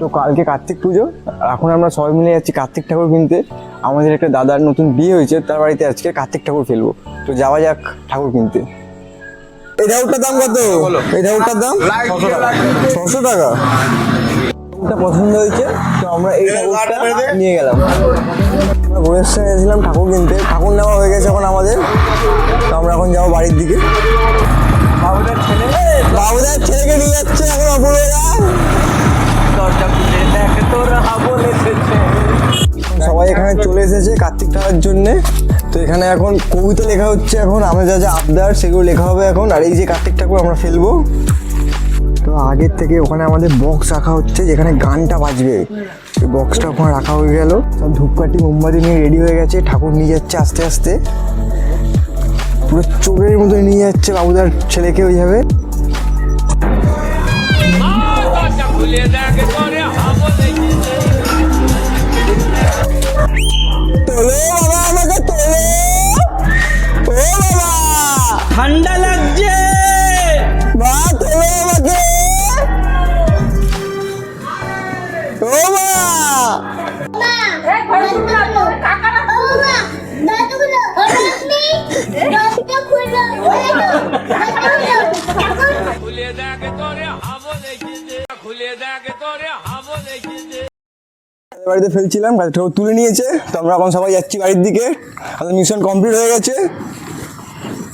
তো কালকে কার্তিক পুজো, এখন আমরা সবাই মিলে যাচ্ছি কার্তিক ঠাকুর কিনতে। আমাদের একটা দাদার নতুন বিয়ে হয়েছে, তার বাড়িতে আজকে কার্তিক ঠাকুর ফেলবো। তো যাওয়া যাক ঠাকুর কিনতে। এই ঠাকুরটার দাম কত? এই ঠাকুরটার দাম 600 টাকা। ঠাকুরটা পছন্দ হয়েছে, তো আমরা এই ঠাকুরটা নিয়ে গেলাম। আমরা ভোরেশ্বরে গেছিলাম ঠাকুর কিনতে, ঠাকুর নেওয়া হয়ে গেছে এখন আমাদের। তো আমরা এখন যাবো বাড়ির দিকে। বাবুদার ছেলেকে নিয়ে যাচ্ছে এখন অপূর্বরা। সবাই এখানে চলে এসেছে কার্তিক ঠাকুর জন্যে। তো এখানে এখন কবিতা লেখা হচ্ছে, এখন আমরা যা যা আবদার সেগুলো লেখা হবে এখন। আর এই যে কার্তিক ঠাকুর আমরা ফেলবো। তো আগের থেকে ওখানে আমাদের বক্স রাখা হচ্ছে, যেখানে গানটা বাজবে। এই বক্সটা ওখানে রাখা হয়ে গেল। সব ধূপকাঠি মোমবাতি নিয়ে রেডি হয়ে গেছে। ঠাকুর নিয়ে যাচ্ছে আস্তে আস্তে, পুরো চোরের মতো নিয়ে যাচ্ছে বাবুদার ছেলেকে ওইভাবে। তোলো বাবা, আমাকে তোলো। ও বাবা, ঠান্ডা লাগছে। মা তোলো আমাকে। ও মা, বাড়িতে ফেলছিলাম, ঠাকুর তুলে নিয়েছে। তো আমরা এখন সবাই যাচ্ছি বাড়ির দিকে। আমাদের মিশন কমপ্লিট হয়ে গেছে।